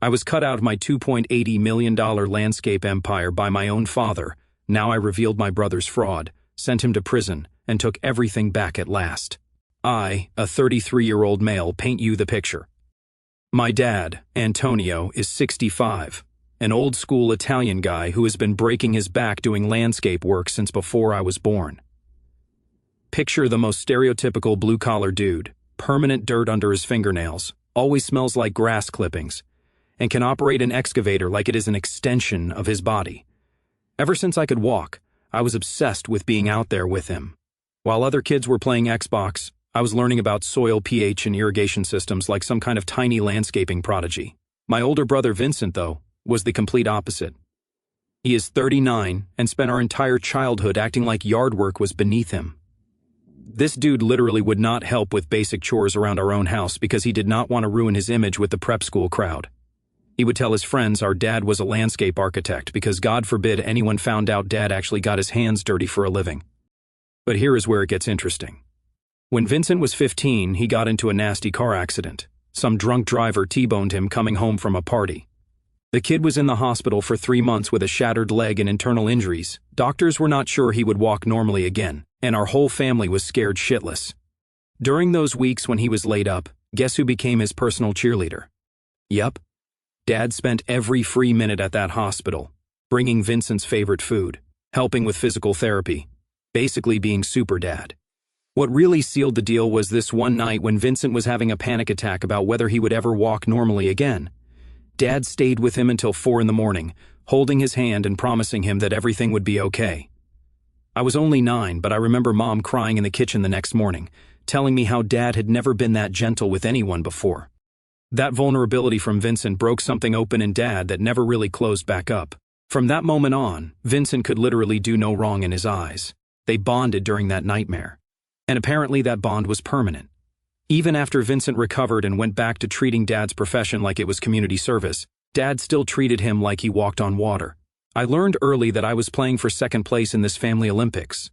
I was cut out of my $2.80 million landscape empire by my own father. Now I revealed my brother's fraud, sent him to prison, and took everything back at last. I, a 33-year-old male, paint you the picture. My dad, Antonio, is 65, an old-school Italian guy who has been breaking his back doing landscape work since before I was born. Picture the most stereotypical blue-collar dude, permanent dirt under his fingernails, always smells like grass clippings, and can operate an excavator like it is an extension of his body. Ever since I could walk, I was obsessed with being out there with him. While other kids were playing Xbox, I was learning about soil pH and irrigation systems like some kind of tiny landscaping prodigy. My older brother Vincent, though, was the complete opposite. He is 39 and spent our entire childhood acting like yard work was beneath him. This dude literally would not help with basic chores around our own house because he did not want to ruin his image with the prep school crowd. He would tell his friends our dad was a landscape architect because God forbid anyone found out dad actually got his hands dirty for a living. But here is where it gets interesting. When Vincent was 15, he got into a nasty car accident. Some drunk driver T-boned him coming home from a party. The kid was in the hospital for 3 months with a shattered leg and internal injuries. Doctors were not sure he would walk normally again, and our whole family was scared shitless. During those weeks when he was laid up, guess who became his personal cheerleader? Yup. Dad spent every free minute at that hospital, bringing Vincent's favorite food, helping with physical therapy, basically being super dad. What really sealed the deal was this one night when Vincent was having a panic attack about whether he would ever walk normally again. Dad stayed with him until 4 a.m, holding his hand and promising him that everything would be okay. I was only 9, but I remember Mom crying in the kitchen the next morning, telling me how Dad had never been that gentle with anyone before. That vulnerability from Vincent broke something open in Dad that never really closed back up. From that moment on, Vincent could literally do no wrong in his eyes. They bonded during that nightmare. And apparently that bond was permanent. Even after Vincent recovered and went back to treating Dad's profession like it was community service, Dad still treated him like he walked on water. I learned early that I was playing for second place in this family Olympics.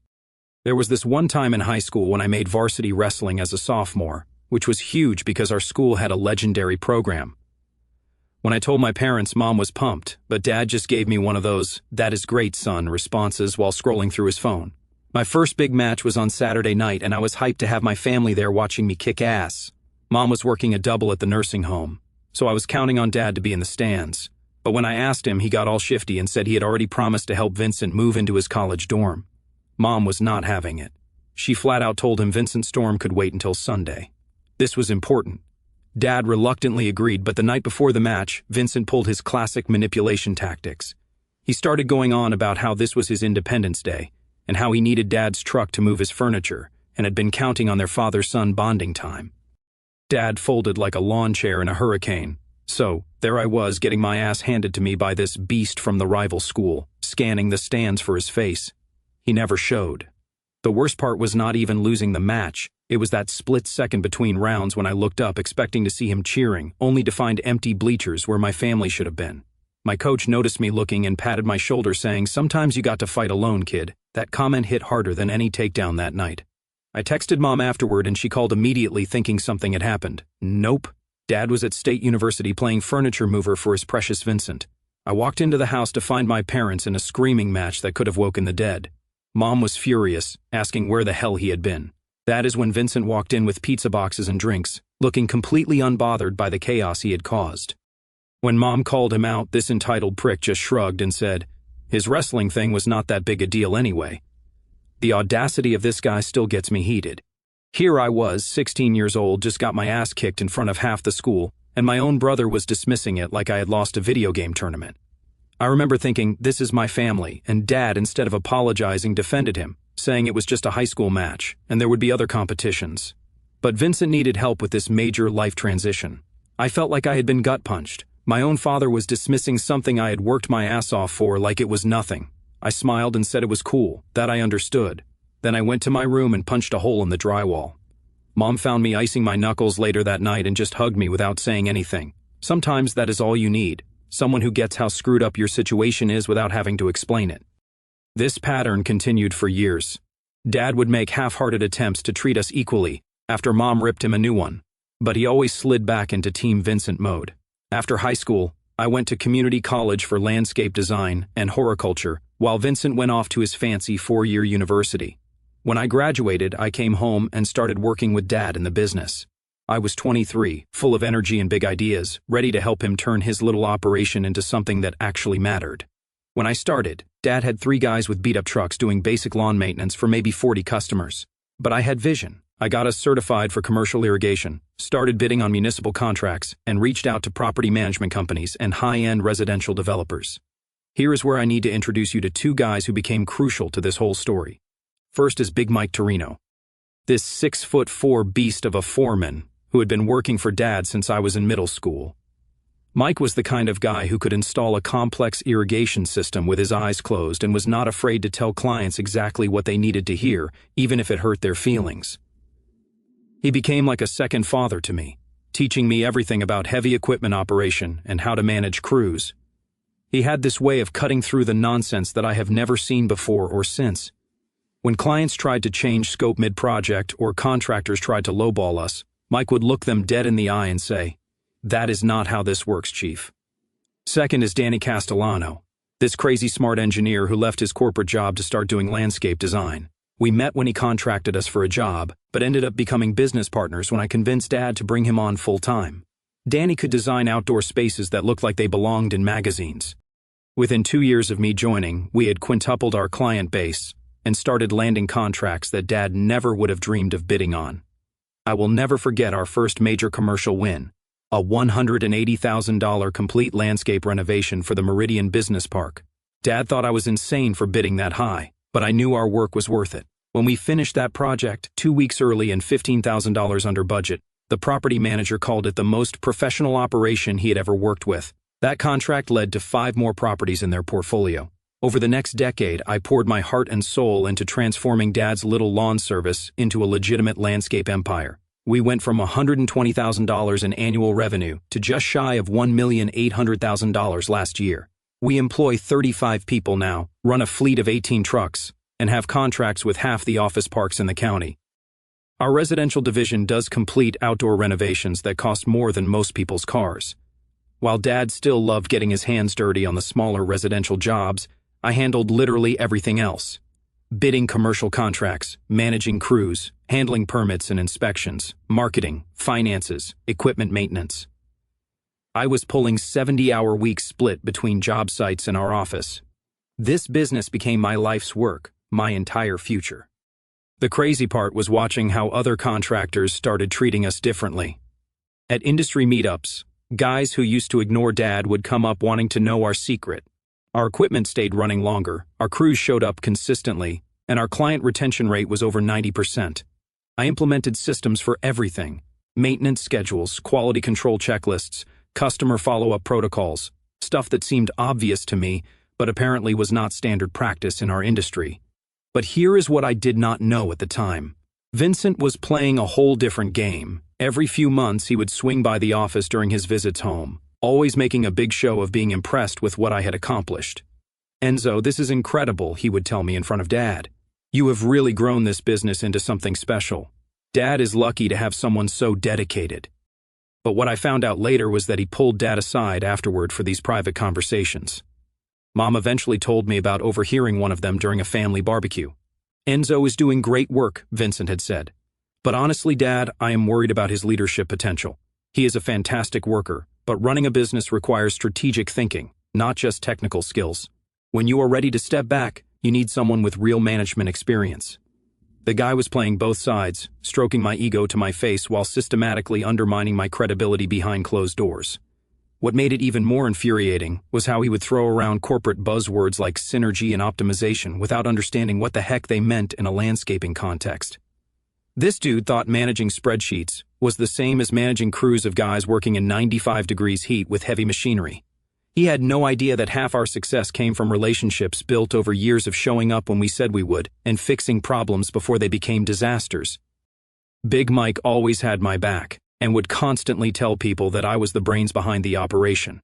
There was this one time in high school when I made varsity wrestling as a sophomore, which was huge because our school had a legendary program. When I told my parents, Mom was pumped, but Dad just gave me one of those, "That is great, son," responses while scrolling through his phone. My first big match was on Saturday night, and I was hyped to have my family there watching me kick ass. Mom was working a double at the nursing home, so I was counting on Dad to be in the stands. But when I asked him, he got all shifty and said he had already promised to help Vincent move into his college dorm. Mom was not having it. She flat out told him Vincent's dorm could wait until Sunday. This was important. Dad reluctantly agreed, but the night before the match, Vincent pulled his classic manipulation tactics. He started going on about how this was his Independence Day, and how he needed Dad's truck to move his furniture, and had been counting on their father-son bonding time. Dad folded like a lawn chair in a hurricane. So, there I was getting my ass handed to me by this beast from the rival school, scanning the stands for his face. He never showed. The worst part was not even losing the match. It was that split second between rounds when I looked up expecting to see him cheering, only to find empty bleachers where my family should have been. My coach noticed me looking and patted my shoulder saying, "Sometimes you got to fight alone, kid." That comment hit harder than any takedown that night. I texted Mom afterward and she called immediately thinking something had happened. Nope. Dad was at State University playing furniture mover for his precious Vincent. I walked into the house to find my parents in a screaming match that could have woken the dead. Mom was furious, asking where the hell he had been. That is when Vincent walked in with pizza boxes and drinks, looking completely unbothered by the chaos he had caused. When Mom called him out, this entitled prick just shrugged and said, his wrestling thing was not that big a deal anyway. The audacity of this guy still gets me heated. Here I was, 16 years old, just got my ass kicked in front of half the school, and my own brother was dismissing it like I had lost a video game tournament. I remember thinking, this is my family, and Dad, instead of apologizing, defended him, saying it was just a high school match, and there would be other competitions. But Vincent needed help with this major life transition. I felt like I had been gut-punched. My own father was dismissing something I had worked my ass off for like it was nothing. I smiled and said it was cool, that I understood. Then I went to my room and punched a hole in the drywall. Mom found me icing my knuckles later that night and just hugged me without saying anything. Sometimes that is all you need. Someone who gets how screwed up your situation is without having to explain it. This pattern continued for years. Dad would make half-hearted attempts to treat us equally after Mom ripped him a new one, but he always slid back into Team Vincent mode. After high school, I went to community college for landscape design and horticulture, while Vincent went off to his fancy 4-year university. When I graduated, I came home and started working with Dad in the business. I was 23, full of energy and big ideas, ready to help him turn his little operation into something that actually mattered. When I started, Dad had 3 guys with beat-up trucks doing basic lawn maintenance for maybe 40 customers. But I had vision. I got us certified for commercial irrigation, started bidding on municipal contracts, and reached out to property management companies and high-end residential developers. Here is where I need to introduce you to 2 guys who became crucial to this whole story. First is Big Mike Torino. This 6'4" beast of a foreman who had been working for Dad since I was in middle school. Mike was the kind of guy who could install a complex irrigation system with his eyes closed and was not afraid to tell clients exactly what they needed to hear, even if it hurt their feelings. He became like a second father to me, teaching me everything about heavy equipment operation and how to manage crews. He had this way of cutting through the nonsense that I have never seen before or since. When clients tried to change scope mid-project or contractors tried to lowball us, Mike would look them dead in the eye and say, "That is not how this works, Chief." Second is Danny Castellano, this crazy smart engineer who left his corporate job to start doing landscape design. We met when he contracted us for a job, but ended up becoming business partners when I convinced Dad to bring him on full-time. Danny could design outdoor spaces that looked like they belonged in magazines. Within 2 years of me joining, we had quintupled our client base and started landing contracts that Dad never would have dreamed of bidding on. I will never forget our first major commercial win, a $180,000 complete landscape renovation for the Meridian Business Park. Dad thought I was insane for bidding that high, but I knew our work was worth it. When we finished that project, 2 weeks early and $15,000 under budget, the property manager called it the most professional operation he had ever worked with. That contract led to 5 more properties in their portfolio. Over the next decade, I poured my heart and soul into transforming Dad's little lawn service into a legitimate landscape empire. We went from $120,000 in annual revenue to just shy of $1,800,000 last year. We employ 35 people now, run a fleet of 18 trucks, and have contracts with half the office parks in the county. Our residential division does complete outdoor renovations that cost more than most people's cars. While Dad still loved getting his hands dirty on the smaller residential jobs, I handled literally everything else. Bidding commercial contracts, managing crews, handling permits and inspections, marketing, finances, equipment maintenance. I was pulling 70-hour weeks split between job sites and our office. This business became my life's work, my entire future. The crazy part was watching how other contractors started treating us differently. At industry meetups, guys who used to ignore Dad would come up wanting to know our secret. Our equipment stayed running longer, our crews showed up consistently, and our client retention rate was over 90%. I implemented systems for everything: maintenance schedules, quality control checklists, customer follow-up protocols, stuff that seemed obvious to me, but apparently was not standard practice in our industry. But here is what I did not know at the time. Vincent was playing a whole different game. Every few months he would swing by the office during his visits home, always making a big show of being impressed with what I had accomplished. "Enzo, this is incredible," he would tell me in front of Dad. "You have really grown this business into something special. Dad is lucky to have someone so dedicated." But what I found out later was that he pulled Dad aside afterward for these private conversations. Mom eventually told me about overhearing one of them during a family barbecue. "Enzo is doing great work," Vincent had said. "But honestly, Dad, I am worried about his leadership potential. He is a fantastic worker, but running a business requires strategic thinking, not just technical skills. When you are ready to step back, you need someone with real management experience." The guy was playing both sides, stroking my ego to my face while systematically undermining my credibility behind closed doors. What made it even more infuriating was how he would throw around corporate buzzwords like synergy and optimization without understanding what the heck they meant in a landscaping context. This dude thought managing spreadsheets was the same as managing crews of guys working in 95 degrees heat with heavy machinery. He had no idea that half our success came from relationships built over years of showing up when we said we would and fixing problems before they became disasters. Big Mike always had my back and would constantly tell people that I was the brains behind the operation.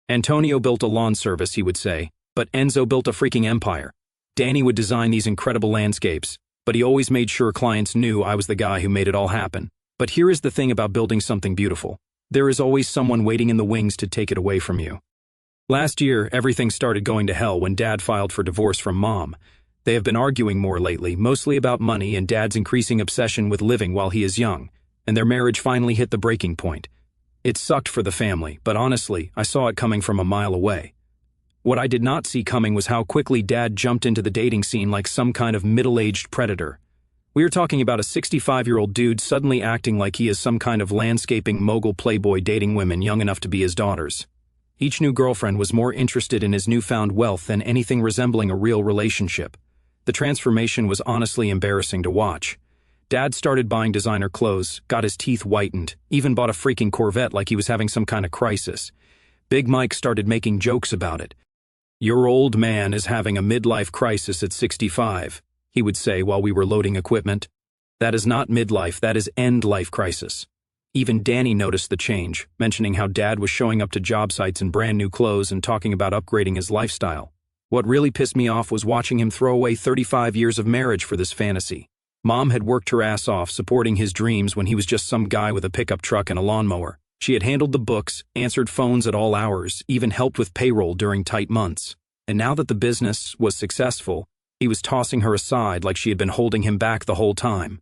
"Antonio built a lawn service," he would say, "but Enzo built a freaking empire. Danny would design these incredible landscapes, but he always made sure clients knew I was the guy who made it all happen. But here is the thing about building something beautiful. There is always someone waiting in the wings to take it away from you." Last year, everything started going to hell when Dad filed for divorce from Mom. They have been arguing more lately, mostly about money and Dad's increasing obsession with living while he is young, and their marriage finally hit the breaking point. It sucked for the family, but honestly, I saw it coming from a mile away. What I did not see coming was how quickly Dad jumped into the dating scene like some kind of middle-aged predator. We are talking about a 65-year-old dude suddenly acting like he is some kind of landscaping mogul playboy dating women young enough to be his daughters. Each new girlfriend was more interested in his newfound wealth than anything resembling a real relationship. The transformation was honestly embarrassing to watch. Dad started buying designer clothes, got his teeth whitened, even bought a freaking Corvette like he was having some kind of crisis. Big Mike started making jokes about it. "Your old man is having a midlife crisis at 65, he would say while we were loading equipment. That is not midlife, that is end-life crisis. Even Danny noticed the change, mentioning how Dad was showing up to job sites in brand new clothes and talking about upgrading his lifestyle. What really pissed me off was watching him throw away 35 years of marriage for this fantasy. Mom had worked her ass off supporting his dreams when he was just some guy with a pickup truck and a lawnmower. She had handled the books, answered phones at all hours, even helped with payroll during tight months. And now that the business was successful, he was tossing her aside like she had been holding him back the whole time.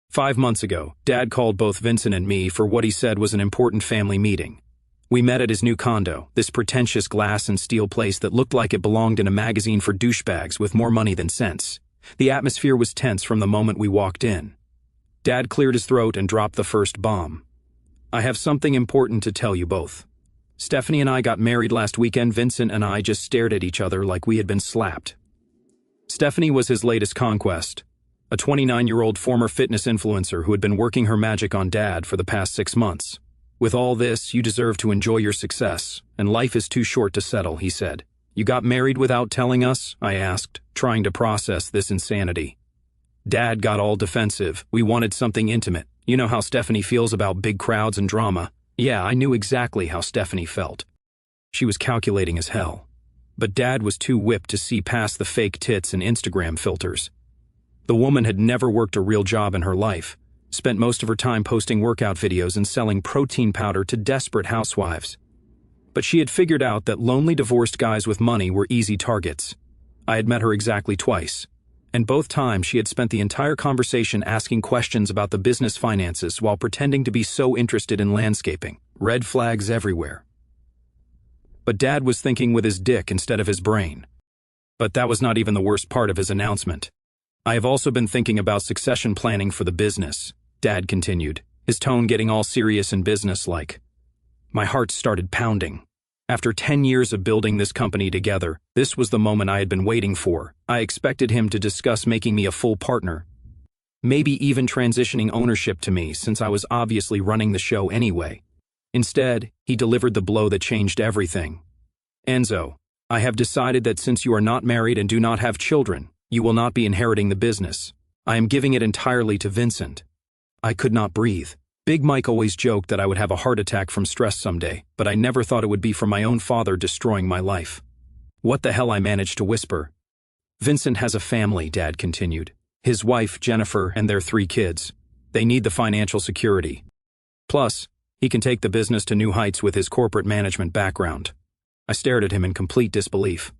5 months ago, Dad called both Vincent and me for what he said was an important family meeting. We met at his new condo, this pretentious glass and steel place that looked like it belonged in a magazine for douchebags with more money than sense. The atmosphere was tense from the moment we walked in. Dad cleared his throat and dropped the first bomb. "I have something important to tell you both. Stephanie and I got married last weekend. Vincent and I just stared at each other like we had been slapped." Stephanie was his latest conquest, a 29-year-old former fitness influencer who had been working her magic on Dad for the past 6 months. "With all this, you deserve to enjoy your success, and life is too short to settle," he said. "You got married without telling us?" I asked, trying to process this insanity. Dad got all defensive. "We wanted something intimate. You know how Stephanie feels about big crowds and drama." Yeah, I knew exactly how Stephanie felt. She was calculating as hell. But Dad was too whipped to see past the fake tits and Instagram filters. The woman had never worked a real job in her life, spent most of her time posting workout videos and selling protein powder to desperate housewives. But she had figured out that lonely divorced guys with money were easy targets. I had met her exactly twice, and both times she had spent the entire conversation asking questions about the business finances while pretending to be so interested in landscaping. Red flags everywhere. But Dad was thinking with his dick instead of his brain. But that was not even the worst part of his announcement. "I have also been thinking about succession planning for the business," Dad continued, his tone getting all serious and businesslike. My heart started pounding. After 10 years of building this company together, this was the moment I had been waiting for. I expected him to discuss making me a full partner. Maybe even transitioning ownership to me, since I was obviously running the show anyway. Instead, he delivered the blow that changed everything. "Enzo, I have decided that since you are not married and do not have children, you will not be inheriting the business. I am giving it entirely to Vincent." I could not breathe. Big Mike always joked that I would have a heart attack from stress someday, but I never thought it would be from my own father destroying my life. "What the hell?" I managed to whisper. "Vincent has a family," Dad continued. "His wife, Jennifer, and their 3 kids. They need the financial security. Plus, he can take the business to new heights with his corporate management background." I stared at him in complete disbelief.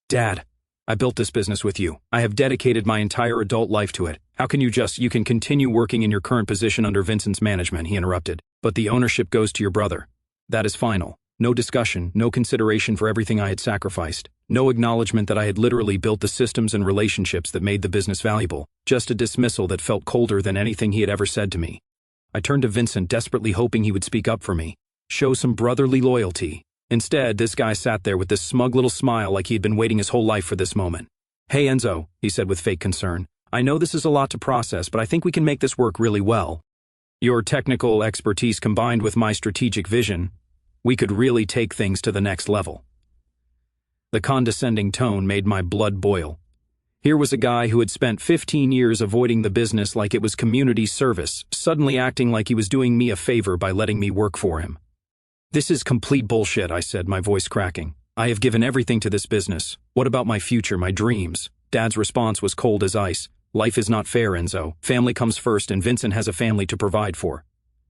"Dad, I built this business with you. I have dedicated my entire adult life to it. How can you can continue working in your current position under Vincent's management," he interrupted. "But the ownership goes to your brother. That is final. No discussion, no consideration for everything I had sacrificed. No acknowledgement that I had literally built the systems and relationships that made the business valuable. Just a dismissal that felt colder than anything he had ever said to me." I turned to Vincent, desperately hoping he would speak up for me, show some brotherly loyalty. Instead, this guy sat there with this smug little smile like he had been waiting his whole life for this moment. "Hey Enzo," he said with fake concern. "I know this is a lot to process, but I think we can make this work really well. Your technical expertise combined with my strategic vision, we could really take things to the next level." The condescending tone made my blood boil. Here was a guy who had spent 15 years avoiding the business like it was community service, suddenly acting like he was doing me a favor by letting me work for him. "This is complete bullshit," I said, my voice cracking. "I have given everything to this business. What about my future, my dreams?" Dad's response was cold as ice. "Life is not fair, Enzo. Family comes first, and Vincent has a family to provide for."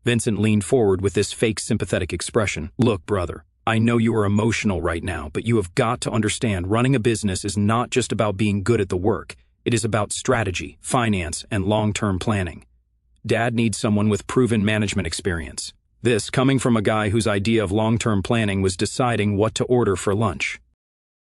Vincent leaned forward with this fake sympathetic expression. "Look, brother, I know you are emotional right now, but you have got to understand running a business is not just about being good at the work. It is about strategy, finance, and long-term planning. Dad needs someone with proven management experience. This coming from a guy whose idea of long-term planning was deciding what to order for lunch.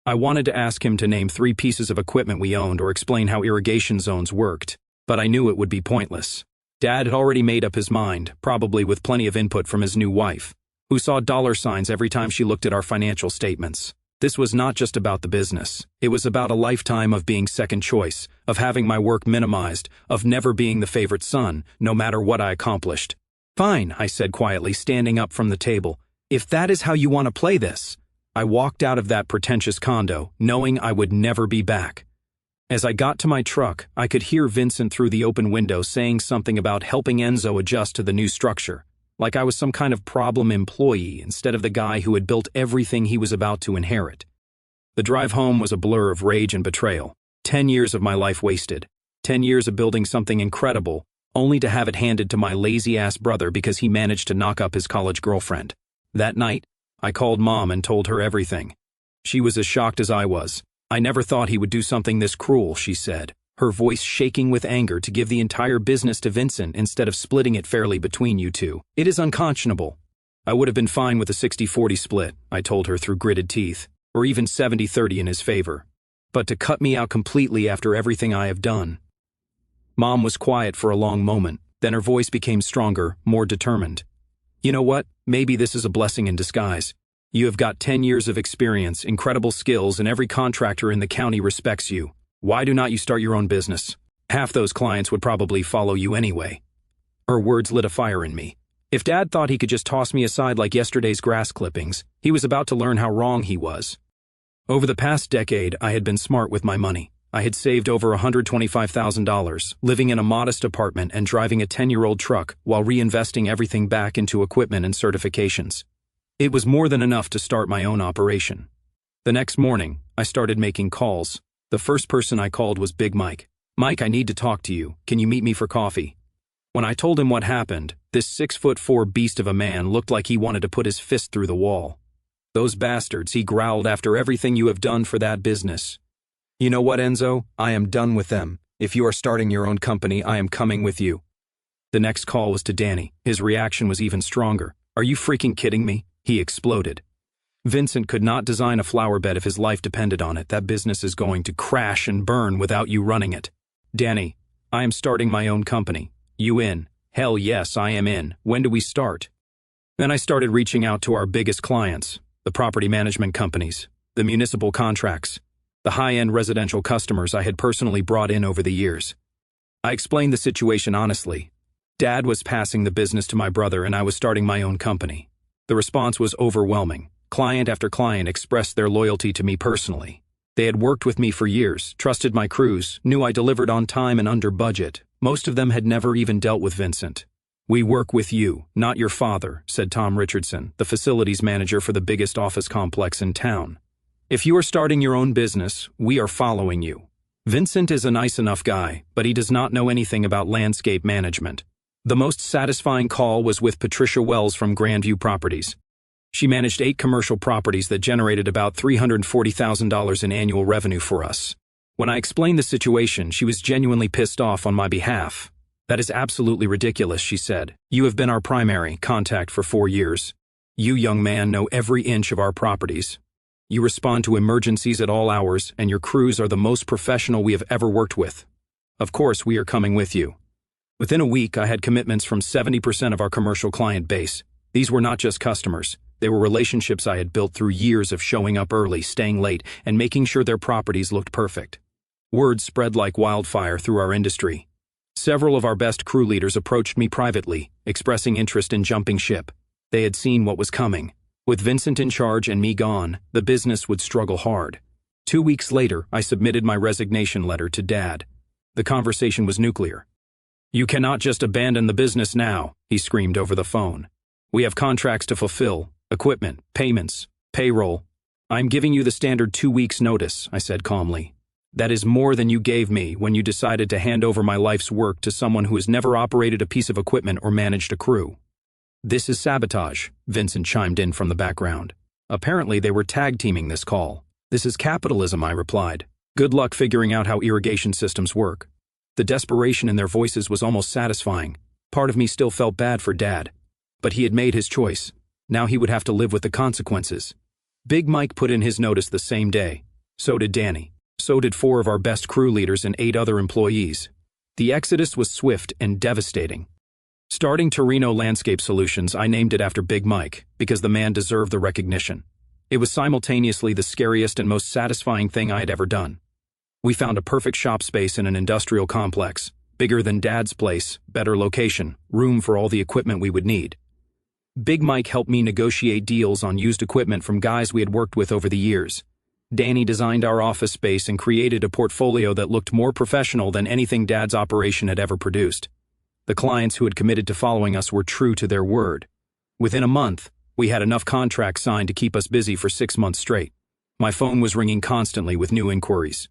I wanted to ask him to name 3 pieces of equipment we owned or explain how irrigation zones worked, but I knew it would be pointless. Dad had already made up his mind, probably with plenty of input from his new wife, who saw dollar signs every time she looked at our financial statements. This was not just about the business. It was about a lifetime of being second choice, of having my work minimized, of never being the favorite son, no matter what I accomplished. Fine, I said quietly, standing up from the table. If that is how you want to play this. I walked out of that pretentious condo, knowing I would never be back. As I got to my truck, I could hear Vincent through the open window saying something about helping Enzo adjust to the new structure, like I was some kind of problem employee instead of the guy who had built everything he was about to inherit. The drive home was a blur of rage and betrayal. 10 years of my life wasted. 10 years of building something incredible, only to have it handed to my lazy-ass brother because he managed to knock up his college girlfriend. That night, I called Mom and told her everything. She was as shocked as I was. I never thought he would do something this cruel, she said, her voice shaking with anger, to give the entire business to Vincent instead of splitting it fairly between you two. It is unconscionable. I would have been fine with a 60-40 split, I told her through gritted teeth, or even 70-30 in his favor. But to cut me out completely after everything I have done. Mom was quiet for a long moment, then her voice became stronger, more determined. You know what? Maybe this is a blessing in disguise. You have got 10 years of experience, incredible skills, and every contractor in the county respects you. Why do not you start your own business? Half those clients would probably follow you anyway. Her words lit a fire in me. If Dad thought he could just toss me aside like yesterday's grass clippings, he was about to learn how wrong he was. Over the past decade, I had been smart with my money. I had saved over $125,000, living in a modest apartment and driving a 10-year-old truck while reinvesting everything back into equipment and certifications. It was more than enough to start my own operation. The next morning, I started making calls. The first person I called was Big Mike. Mike, I need to talk to you. Can you meet me for coffee? When I told him what happened, this 6'4" beast of a man looked like he wanted to put his fist through the wall. Those bastards, he growled, after everything you have done for that business. You know what, Enzo? I am done with them. If you are starting your own company, I am coming with you. The next call was to Danny. His reaction was even stronger. Are you freaking kidding me? He exploded. Vincent could not design a flower bed if his life depended on it. That business is going to crash and burn without you running it. Danny, I am starting my own company. You in? Hell yes, I am in. When do we start? Then I started reaching out to our biggest clients, the property management companies, the municipal contracts, the high-end residential customers I had personally brought in over the years. I explained the situation honestly. Dad was passing the business to my brother and I was starting my own company. The response was overwhelming. Client after client expressed their loyalty to me personally. They had worked with me for years, trusted my crews, knew I delivered on time and under budget. Most of them had never even dealt with Vincent. We work with you, not your father, said Tom Richardson, the facilities manager for the biggest office complex in town. If you are starting your own business, we are following you. Vincent is a nice enough guy, but he does not know anything about landscape management. The most satisfying call was with Patricia Wells from Grandview Properties. She managed 8 commercial properties that generated about $340,000 in annual revenue for us. When I explained the situation, she was genuinely pissed off on my behalf. That is absolutely ridiculous, she said. You have been our primary contact for 4 years. You, young man, know every inch of our properties. You respond to emergencies at all hours, and your crews are the most professional we have ever worked with. Of course, we are coming with you. Within a week, I had commitments from 70% of our commercial client base. These were not just customers. They were relationships I had built through years of showing up early, staying late, and making sure their properties looked perfect. Word spread like wildfire through our industry. Several of our best crew leaders approached me privately, expressing interest in jumping ship. They had seen what was coming. With Vincent in charge and me gone, the business would struggle hard. 2 weeks later, I submitted my resignation letter to Dad. The conversation was nuclear. You cannot just abandon the business now, he screamed over the phone. We have contracts to fulfill, equipment, payments, payroll. I'm giving you the standard 2 weeks notice, I said calmly. That is more than you gave me when you decided to hand over my life's work to someone who has never operated a piece of equipment or managed a crew. This is sabotage, Vincent chimed in from the background. Apparently they were tag-teaming this call. "This is capitalism," I replied. "Good luck figuring out how irrigation systems work." The desperation in their voices was almost satisfying. Part of me still felt bad for Dad. But he had made his choice. Now he would have to live with the consequences. Big Mike put in his notice the same day. So did Danny. So did 4 of our best crew leaders and 8 other employees. The exodus was swift and devastating. Starting Torino Landscape Solutions, I named it after Big Mike, because the man deserved the recognition. It was simultaneously the scariest and most satisfying thing I had ever done. We found a perfect shop space in an industrial complex, bigger than Dad's place, better location, room for all the equipment we would need. Big Mike helped me negotiate deals on used equipment from guys we had worked with over the years. Danny designed our office space and created a portfolio that looked more professional than anything Dad's operation had ever produced. The clients who had committed to following us were true to their word. Within a month, we had enough contracts signed to keep us busy for 6 months straight. My phone was ringing constantly with new inquiries.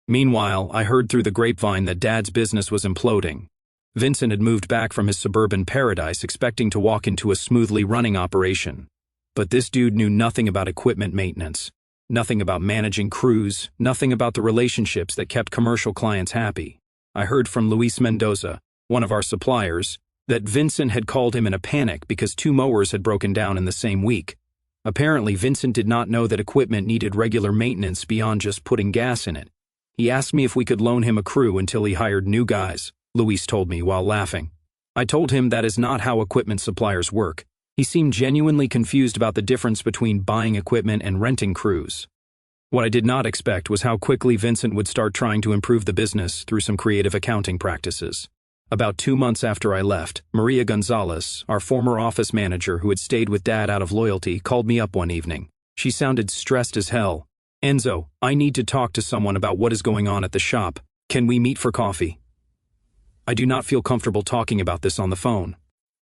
Meanwhile, I heard through the grapevine that Dad's business was imploding. Vincent had moved back from his suburban paradise expecting to walk into a smoothly running operation. But this dude knew nothing about equipment maintenance, nothing about managing crews, nothing about the relationships that kept commercial clients happy. I heard from Luis Mendoza, one of our suppliers, that Vincent had called him in a panic because 2 mowers had broken down in the same week. Apparently, Vincent did not know that equipment needed regular maintenance beyond just putting gas in it. He asked me if we could loan him a crew until he hired new guys, Luis told me while laughing. I told him that is not how equipment suppliers work. He seemed genuinely confused about the difference between buying equipment and renting crews. What I did not expect was how quickly Vincent would start trying to improve the business through some creative accounting practices. About 2 months after I left, Maria Gonzalez, our former office manager who had stayed with Dad out of loyalty, called me up one evening. She sounded stressed as hell. "Enzo, I need to talk to someone about what is going on at the shop. Can we meet for coffee?" I do not feel comfortable talking about this on the phone.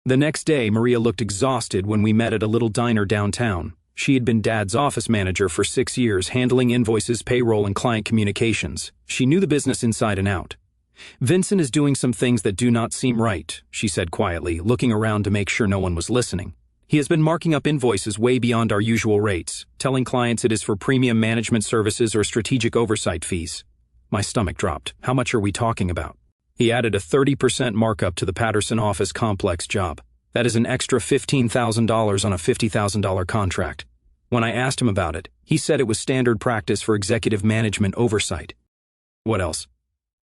The next day, Maria looked exhausted when we met at a little diner downtown. She had been Dad's office manager for 6 years, handling invoices, payroll, and client communications. She knew the business inside and out. "Vincent is doing some things that do not seem right," she said quietly, looking around to make sure no one was listening. "He has been marking up invoices way beyond our usual rates, telling clients it is for premium management services or strategic oversight fees." My stomach dropped. How much are we talking about? He added a 30% markup to the Patterson office complex job. That is an extra $15,000 on a $50,000 contract. When I asked him about it, he said it was standard practice for executive management oversight. What else?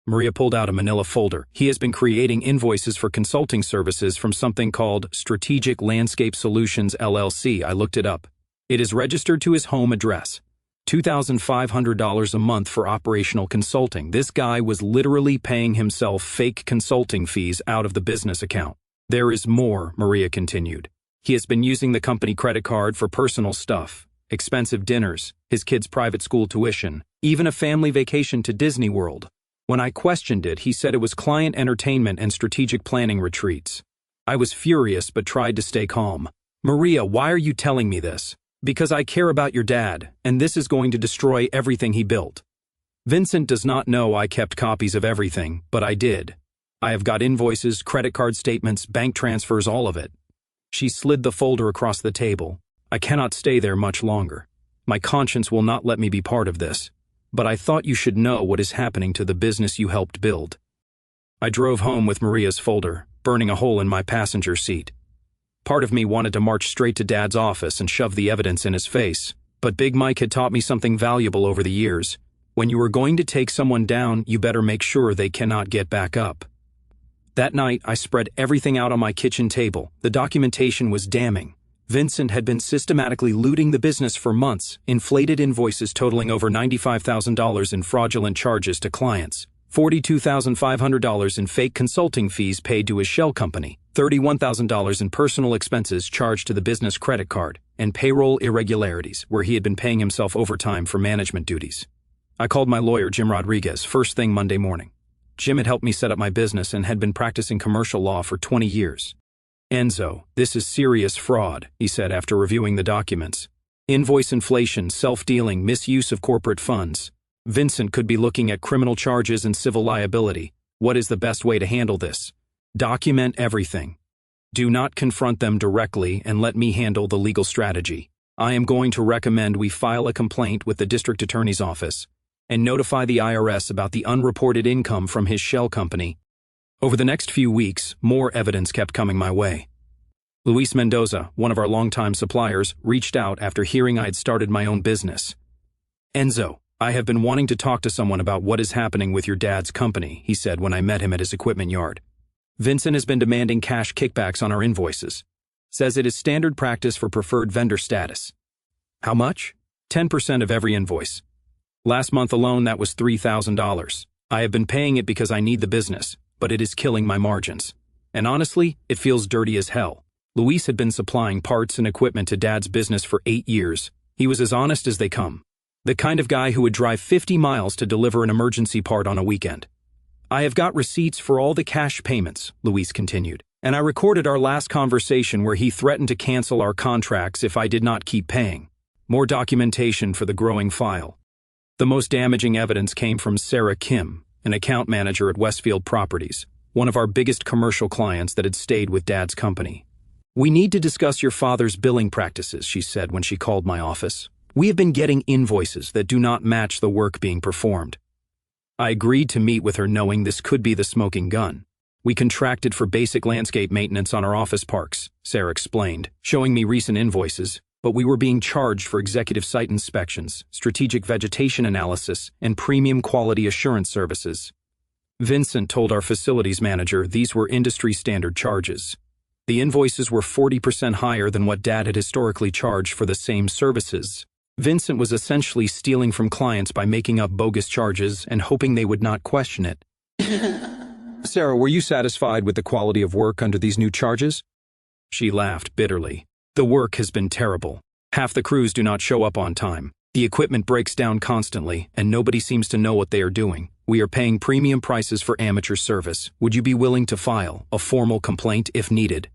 Maria pulled out a manila folder. "He has been creating invoices for consulting services from something called Strategic Landscape Solutions LLC. I looked it up. It is registered to his home address. $2,500 a month for operational consulting. This guy was literally paying himself fake consulting fees out of the business account. There is more," Maria continued. "He has been using the company credit card for personal stuff, expensive dinners, his kids' private school tuition, even a family vacation to Disney World. When I questioned it, he said it was client entertainment and strategic planning retreats. I was furious but tried to stay calm. "Maria, why are you telling me this?" "Because I care about your dad, and this is going to destroy everything he built. Vincent does not know I kept copies of everything, but I did. I have got invoices, credit card statements, bank transfers, all of it." She slid the folder across the table. "I cannot stay there much longer. My conscience will not let me be part of this. But I thought you should know what is happening to the business you helped build." I drove home with Maria's folder, burning a hole in my passenger seat. Part of me wanted to march straight to Dad's office and shove the evidence in his face, but Big Mike had taught me something valuable over the years. When you are going to take someone down, you better make sure they cannot get back up. That night, I spread everything out on my kitchen table. The documentation was damning. Vincent had been systematically looting the business for months, inflated invoices totaling over $95,000 in fraudulent charges to clients, $42,500 in fake consulting fees paid to his shell company, $31,000 in personal expenses charged to the business credit card, and payroll irregularities where he had been paying himself overtime for management duties. I called my lawyer, Jim Rodriguez, first thing Monday morning. Jim had helped me set up my business and had been practicing commercial law for 20 years. "Enzo, this is serious fraud," he said after reviewing the documents. "Invoice inflation, self-dealing, misuse of corporate funds. Vincent could be looking at criminal charges and civil liability. What is the best way to handle this? Document everything. Do not confront them directly and let me handle the legal strategy. I am going to recommend we file a complaint with the district attorney's office and notify the IRS about the unreported income from his shell company. Over the next few weeks, more evidence kept coming my way. Luis Mendoza, one of our longtime suppliers, reached out after hearing I had started my own business. "Enzo, I have been wanting to talk to someone about what is happening with your dad's company," he said when I met him at his equipment yard. "Vincent has been demanding cash kickbacks on our invoices. Says it is standard practice for preferred vendor status." "How much?" 10% of every invoice. Last month alone, that was $3,000. I have been paying it because I need the business, but it is killing my margins. And honestly, it feels dirty as hell. Luis had been supplying parts and equipment to Dad's business for 8 years. He was as honest as they come. The kind of guy who would drive 50 miles to deliver an emergency part on a weekend. "I have got receipts for all the cash payments," Luis continued, "and I recorded our last conversation where he threatened to cancel our contracts if I did not keep paying. More documentation for the growing file." The most damaging evidence came from Sarah Kim, an account manager at Westfield Properties, one of our biggest commercial clients that had stayed with Dad's company. "We need to discuss your father's billing practices," she said when she called my office. "We have been getting invoices that do not match the work being performed." I agreed to meet with her knowing this could be the smoking gun. "We contracted for basic landscape maintenance on our office parks," Sarah explained, showing me recent invoices, "but we were being charged for executive site inspections, strategic vegetation analysis, and premium quality assurance services." Vincent told our facilities manager these were industry standard charges. The invoices were 40% higher than what Dad had historically charged for the same services. Vincent was essentially stealing from clients by making up bogus charges and hoping they would not question it. "Sarah, were you satisfied with the quality of work under these new charges?" She laughed bitterly. "The work has been terrible. Half the crews do not show up on time. The equipment breaks down constantly, and nobody seems to know what they are doing. We are paying premium prices for amateur service. Would you be willing to file a formal complaint if needed?"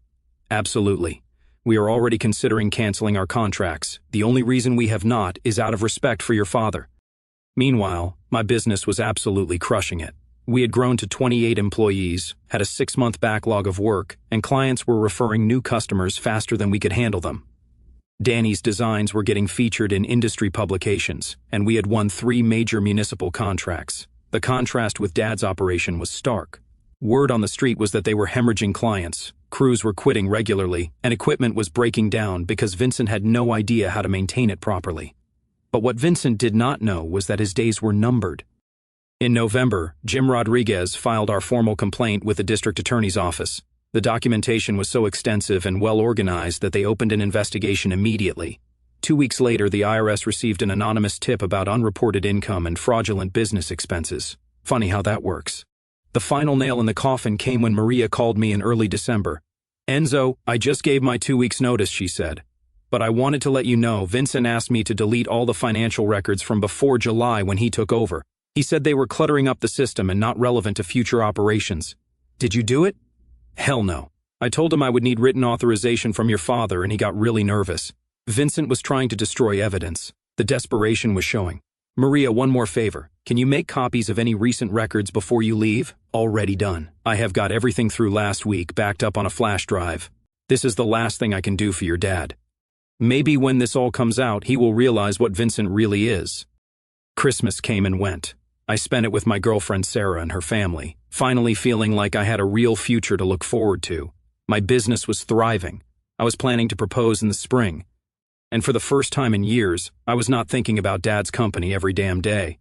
"Absolutely. We are already considering canceling our contracts. The only reason we have not is out of respect for your father." Meanwhile, my business was absolutely crushing it. We had grown to 28 employees, had a 6-month backlog of work, and clients were referring new customers faster than we could handle them. Danny's designs were getting featured in industry publications, and we had won 3 major municipal contracts. The contrast with Dad's operation was stark. Word on the street was that they were hemorrhaging clients, crews were quitting regularly, and equipment was breaking down because Vincent had no idea how to maintain it properly. But what Vincent did not know was that his days were numbered. In November, Jim Rodriguez filed our formal complaint with the district attorney's office. The documentation was so extensive and well organized that they opened an investigation immediately. 2 weeks later, the IRS received an anonymous tip about unreported income and fraudulent business expenses. Funny how that works. The final nail in the coffin came when Maria called me in early December. "Enzo, I just gave my 2 weeks' notice," she said. "But I wanted to let you know Vincent asked me to delete all the financial records from before July when he took over. He said they were cluttering up the system and not relevant to future operations. Did you do it?" "Hell no. I told him I would need written authorization from your father and he got really nervous. Vincent was trying to destroy evidence. The desperation was showing. Maria, one more favor. Can you make copies of any recent records before you leave?" "Already done. I have got everything through last week backed up on a flash drive. This is the last thing I can do for your dad. Maybe when this all comes out, he will realize what Vincent really is." Christmas came and went. I spent it with my girlfriend Sarah and her family, finally feeling like I had a real future to look forward to. My business was thriving. I was planning to propose in the spring. And for the first time in years, I was not thinking about Dad's company every damn day.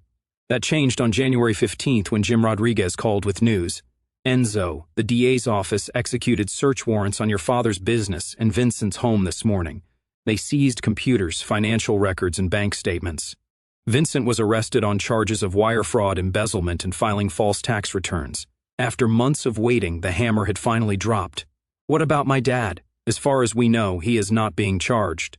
That changed on January 15th when Jim Rodriguez called with news. "Enzo, the DA's office executed search warrants on your father's business and Vincent's home this morning. They seized computers, financial records, and bank statements. Vincent was arrested on charges of wire fraud, embezzlement, and filing false tax returns. After months of waiting, the hammer had finally dropped. What about my dad? As far as we know, he is not being charged.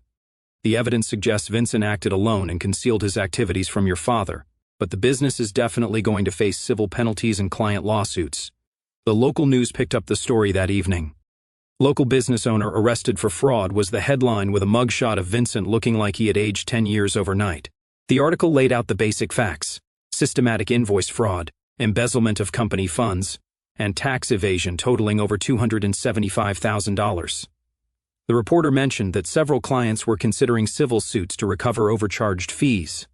The evidence suggests Vincent acted alone and concealed his activities from your father, but the business is definitely going to face civil penalties and client lawsuits." The local news picked up the story that evening. "Local business owner arrested for fraud" was the headline, with a mugshot of Vincent looking like he had aged 10 years overnight. The article laid out the basic facts: systematic invoice fraud, embezzlement of company funds, and tax evasion totaling over $275,000. The reporter mentioned that several clients were considering civil suits to recover overcharged fees.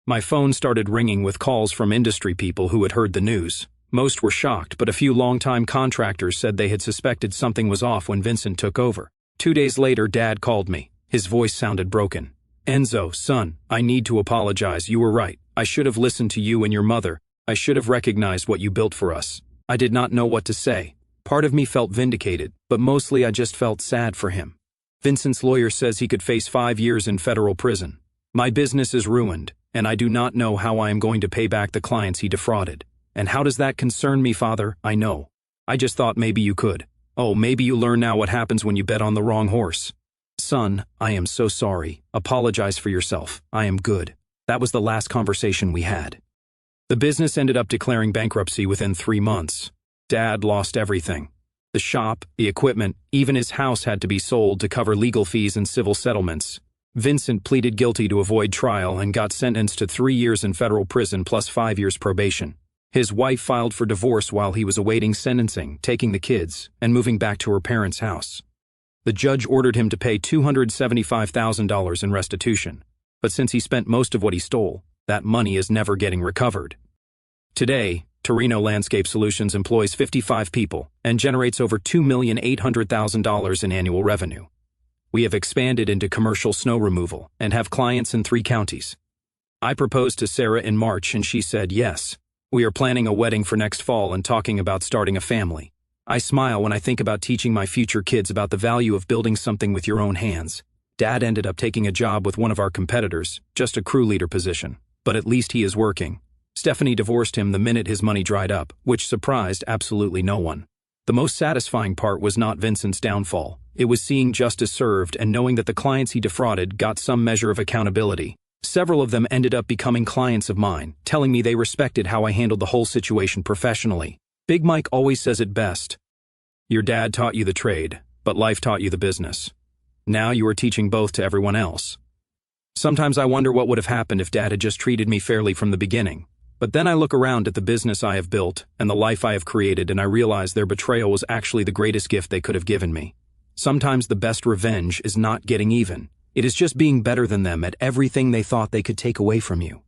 My phone started ringing with calls from industry people who had heard the news. Most were shocked, but a few longtime contractors said they had suspected something was off when Vincent took over. 2 days later, Dad called me. His voice sounded broken. "Enzo, son, I need to apologize. You were right. I should have listened to you and your mother. I should have recognized what you built for us. I did not know what to say." Part of me felt vindicated, but mostly I just felt sad for him. Vincent's lawyer says he could face 5 years in federal prison. My business is ruined, and I do not know how I am going to pay back the clients he defrauded. And how does that concern me, Father? I know. I just thought maybe you could. Oh, maybe you learn now what happens when you bet on the wrong horse. Son, I am so sorry. Apologize for yourself. I am good. That was the last conversation we had. The business ended up declaring bankruptcy within 3 months. Dad lost everything. The shop, the equipment, even his house had to be sold to cover legal fees and civil settlements. Vincent pleaded guilty to avoid trial and got sentenced to 3 years in federal prison plus 5 years probation. His wife filed for divorce while he was awaiting sentencing, taking the kids, and moving back to her parents' house. The judge ordered him to pay $275,000 in restitution, but since he spent most of what he stole, that money is never getting recovered. Today, Torino Landscape Solutions employs 55 people and generates over $2,800,000 in annual revenue. We have expanded into commercial snow removal and have clients in 3 counties. I proposed to Sarah in March and she said yes. We are planning a wedding for next fall and talking about starting a family. I smile when I think about teaching my future kids about the value of building something with your own hands. Dad ended up taking a job with one of our competitors, just a crew leader position, but at least he is working. Stephanie divorced him the minute his money dried up, which surprised absolutely no one. The most satisfying part was not Vincent's downfall. It was seeing justice served and knowing that the clients he defrauded got some measure of accountability. Several of them ended up becoming clients of mine, telling me they respected how I handled the whole situation professionally. Big Mike always says it best. Your dad taught you the trade, but life taught you the business. Now you are teaching both to everyone else. Sometimes I wonder what would have happened if Dad had just treated me fairly from the beginning. But then I look around at the business I have built and the life I have created and I realize their betrayal was actually the greatest gift they could have given me. Sometimes the best revenge is not getting even. It is just being better than them at everything they thought they could take away from you.